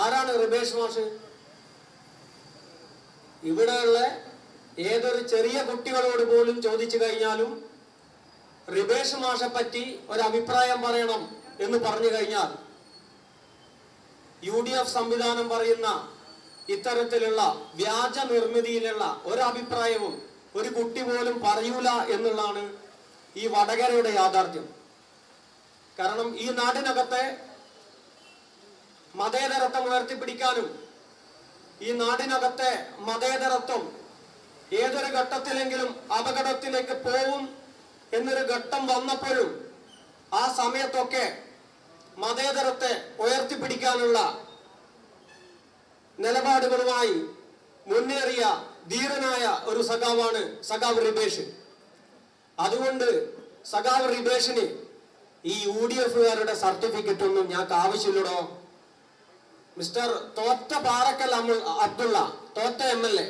ആരാണ് റിബേഷ് മാഷ്? ഇവിടെയുള്ള ഏതൊരു ചെറിയ കുട്ടികളോട് പോലും ചോദിച്ചു കഴിഞ്ഞാലും റിബേഷ് മാഷെ പറ്റി ഒരു അഭിപ്രായം പറയണം എന്ന് പറഞ്ഞു കഴിഞ്ഞാൽ UDF സംവിധാനം പറയുന്ന ഇത്തരത്തിലുള്ള വ്യാജ നിർമ്മിതിയിലുള്ള ഒരഭിപ്രായവും ഒരു കുട്ടി പോലും പറയൂല എന്നുള്ളതാണ് ഈ വടകരയുടെ യാഥാർത്ഥ്യം. കാരണം ഈ നാടിനകത്തെ മതേതരത്വം ഉയർത്തിപ്പിടിക്കാനും ഈ നാടിനകത്തെ മതേതരത്വം ഏതൊരു ഘട്ടത്തിലെങ്കിലും അപകടത്തിലേക്ക് പോവും എന്നൊരു ഘട്ടം വന്നപ്പോഴും ആ സമയത്തൊക്കെ മതേതരത്തെ ഉയർത്തിപ്പിടിക്കാനുള്ള നിലപാടുകളുമായി മുന്നേറിയ ധീരനായ ഒരു സഖാവാണ് സഖാവ് റിബേഷ്. അതുകൊണ്ട് സഖാവ് റിബേഷിന് ഈ UDF-കാരുടെ സർട്ടിഫിക്കറ്റ് ഒന്നും ഞങ്ങൾക്ക് ആവശ്യമില്ലടോ. മിസ്റ്റർ തോറ്റ പാറക്കൽ അബ്ദുള്ള, തോറ്റ MLA,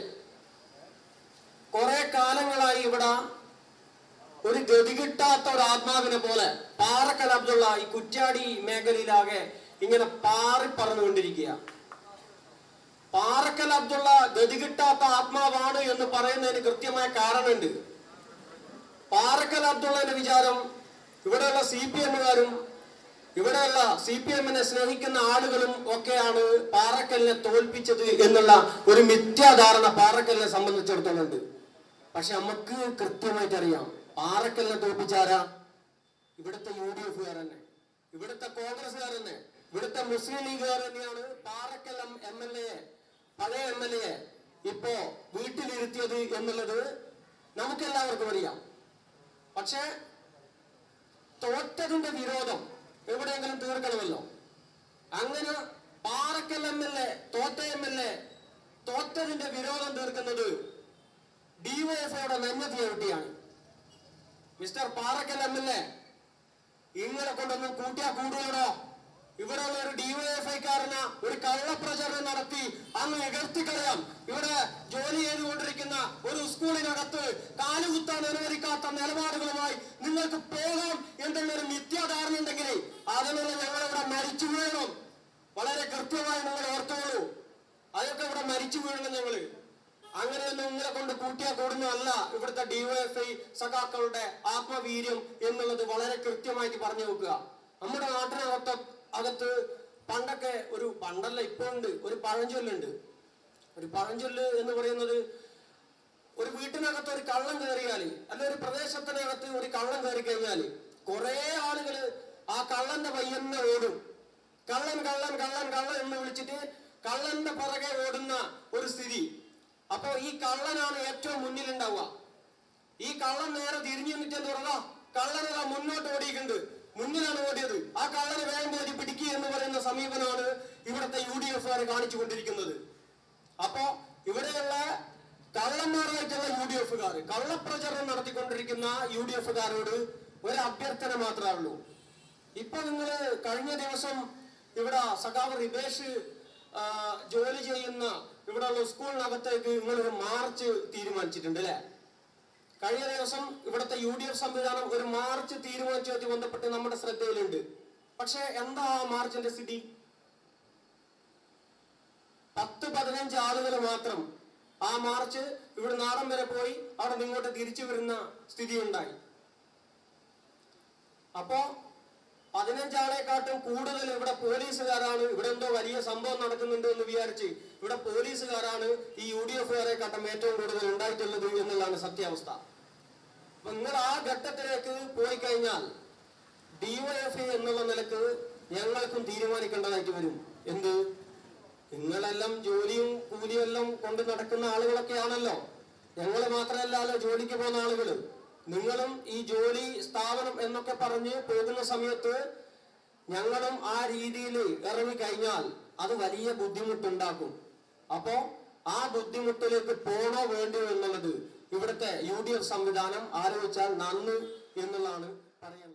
കുറെ കാലങ്ങളായി ഇവിടെ ഒരു ഗതി കിട്ടാത്ത ഒരു ആത്മാവിനെ പോലെ പാറക്കൽ അബ്ദുള്ള ഈ കുറ്റ്യാടി മേഖലയിലാകെ ഇങ്ങനെ പാറിപ്പറന്നുകൊണ്ടിരിക്കുക. പാറക്കൽ അബ്ദുള്ള ഗതി കിട്ടാത്ത ആത്മാവാണ് എന്ന് പറയുന്നതിന് കൃത്യമായ കാരണമുണ്ട്. പാറക്കൽ അബ്ദുള്ളന്റെ വിചാരം ഇവിടെയുള്ള CPM-കാരും ഇവിടെയുള്ള CPM-നെ സ്നേഹിക്കുന്ന ആളുകളും ഒക്കെയാണ് പാറക്കലിനെ തോൽപ്പിച്ചത് എന്നുള്ള ഒരു മിഥ്യാധാരണ പാറക്കലിനെ സംബന്ധിച്ചിടത്തോളം ഉണ്ട്. പക്ഷെ നമുക്ക് കൃത്യമായിട്ട് അറിയാം പാറക്കലിനെ തോൽപ്പിച്ചാരാ? ഇവിടുത്തെ UDF-കാർ തന്നെ, ഇവിടുത്തെ കോൺഗ്രസ്സുകാർ തന്നെ, ഇവിടുത്തെ മുസ്ലിം ലീഗുകാർ തന്നെയാണ് പാറക്കൽ MLA, പഴയ MLA ഇപ്പോ വീട്ടിലിരുത്തിയത് എന്നുള്ളത് നമുക്കെല്ലാവർക്കും അറിയാം. പക്ഷെ തോറ്റതിന്റെ വിരോധം എവിടെയെങ്കിലും തീർക്കണമല്ലോ. അങ്ങനെ പാറക്കൽ MLA, തോറ്റ MLA, തോറ്റതിന്റെ വിരോധം തീർക്കുന്നത് DYFIയുടെ നെഞ്ഞത്തിയാണ്. മിസ്റ്റർ പാറക്കൽ MLA, ഇങ്ങളെ കൊണ്ടൊന്നും കൂട്ടിയാ കൂടുകയാണോ? ഇവിടെയുള്ള ഒരു DYFIക്കാരന് ഒരു കള്ളപ്രചരണം നടത്തി അങ്ങ് എകർത്തിക്കളയാം. ഇവിടെ ജോലി ചെയ്തുകൊണ്ടിരിക്കുന്ന ഒരു സ്കൂളിനകത്ത് കാലുകുത്താൻ അനുവദിക്കാത്ത നിലപാടുകളുമായി നിങ്ങൾക്ക് പോകാം എന്നുള്ളൊരു മിഥ്യാധാരണ ഉണ്ടെങ്കിൽ അതിനുള്ള ഞങ്ങളിവിടെ മരിച്ചു വീഴണം. വളരെ കൃത്യമായി നിങ്ങൾ ഓർത്തോളൂ, അതൊക്കെ ഇവിടെ മരിച്ചു വീഴണം ഞങ്ങള്. അങ്ങനെയൊന്നും നിങ്ങളെ കൊണ്ട് കൂട്ടിയാ കൂടുന്നതല്ല ഇവിടുത്തെ DYFI സഖാക്കളുടെ ആത്മവീര്യം എന്നുള്ളത് വളരെ കൃത്യമായിട്ട് പറഞ്ഞു വെക്കുക. നമ്മുടെ നാട്ടിനകത്ത് പണ്ടൊക്കെ പണ്ടല്ല ഇപ്പൊ ഉണ്ട്, ഒരു പഴഞ്ചൊല്ലുണ്ട്. ഒരു പഴഞ്ചൊല്ല് എന്ന് പറയുന്നത്, ഒരു വീട്ടിനകത്ത് ഒരു കള്ളം കയറിയാല്, അല്ല ഒരു പ്രദേശത്തിനകത്ത് ഒരു കള്ളം കയറി കഴിഞ്ഞാല് കുറെ ആളുകള് ആ കള്ളന്റെ പയ്യന്നെ ഓടും. കള്ളൻ കള്ളൻ കള്ളൻ കള്ളൻ എന്ന് വിളിച്ചിട്ട് കള്ളന്റെ പുറകെ ഓടുന്ന ഒരു സ്ഥിതി. അപ്പൊ ഈ കള്ളനാണ് ഏറ്റവും മുന്നിലുണ്ടാവുക. ഈ കള്ളൻ നേരെ തിരിഞ്ഞു നിന്നിട്ടെന്ന് പറഞ്ഞാ കള്ളനതാ മുന്നോട്ട് ഓടിയിട്ടുണ്ട്, മുന്നിലാണ് ഓടിയത്, ആ കള്ളനെ വേഗം കയറി പിടിക്കുക എന്ന് പറയുന്ന സമീപനമാണ് ഇവിടുത്തെ UDF-കാർ കാണിച്ചു കൊണ്ടിരിക്കുന്നത്. അപ്പോ ഇവിടെയുള്ള കള്ളന്മാരായിട്ടുള്ള UDF-കാർ, കള്ളപ്രചരണം നടത്തിക്കൊണ്ടിരിക്കുന്ന UDF-കാരോട് ഒരു അഭ്യർത്ഥന മാത്രമേ ഉള്ളൂ. ഇപ്പൊ നിങ്ങള് കഴിഞ്ഞ ദിവസം ഇവിടെ സഖാവ് റിബേഷ് ജോലി ചെയ്യുന്ന ഇവിടെയുള്ള സ്കൂളിനകത്തേക്ക് നിങ്ങളൊരു മാർച്ച് തീരുമാനിച്ചിട്ടുണ്ട് അല്ലെ? കഴിഞ്ഞ ദിവസം ഇവിടുത്തെ UDF സംവിധാനം ഒരു മാർച്ച് തീരുമാനിച്ചതുമായി ബന്ധപ്പെട്ട് നമ്മുടെ ശ്രദ്ധയിലുണ്ട്. പക്ഷെ എന്താ ആ മാർച്ചിന്റെ സ്ഥിതി? 10-15 ആളുകൾ മാത്രം ആ മാർച്ച് ഇവിടെ നാടൻ വരെ പോയി അവിടെ നിങ്ങോട്ട് തിരിച്ചു വരുന്ന സ്ഥിതി ഉണ്ടായി. അപ്പോ 15 ആളെക്കാട്ടും കൂടുതൽ ഇവിടെ പോലീസുകാരാണ്. ഇവിടെ എന്തോ വലിയ സംഭവം നടക്കുന്നുണ്ട് എന്ന് വിചാരിച്ച് ഇവിടെ പോലീസുകാരാണ് ഈ UDF-കാരെക്കാട്ടും ഏറ്റവും കൂടുതൽ ഉണ്ടായിട്ടുള്ളത് എന്നുള്ളതാണ് സത്യാവസ്ഥ. അപ്പൊ നിങ്ങൾ ആ ഘട്ടത്തിലേക്ക് പോയി കഴിഞ്ഞാൽ DYFI എന്നുള്ള നിലക്ക് ഞങ്ങൾക്കും തീരുമാനിക്കേണ്ടതായിട്ട് വരും. എന്ത്? നിങ്ങളെല്ലാം ജോലിയും കൂലിയും എല്ലാം കൊണ്ട് നടക്കുന്ന ആളുകളൊക്കെയാണല്ലോ. ഞങ്ങൾ മാത്രമല്ലല്ലോ ജോലിക്ക് പോകുന്ന ആളുകള്. നിങ്ങളും ഈ ജോലി സ്ഥാപനം എന്നൊക്കെ പറഞ്ഞ് പോകുന്ന സമയത്ത് ഞങ്ങളും ആ രീതിയിൽ ഇറങ്ങിക്കഴിഞ്ഞാൽ അത് വലിയ ബുദ്ധിമുട്ടുണ്ടാക്കും. അപ്പോ ആ ബുദ്ധിമുട്ടിലേക്ക് പോണോ വേണ്ടിയോ എന്നുള്ളത് ഇവിടുത്തെ UDF സംവിധാനം ആലോചിച്ചാൽ നന്ന് എന്നുള്ളതാണ് പറയുന്നത്.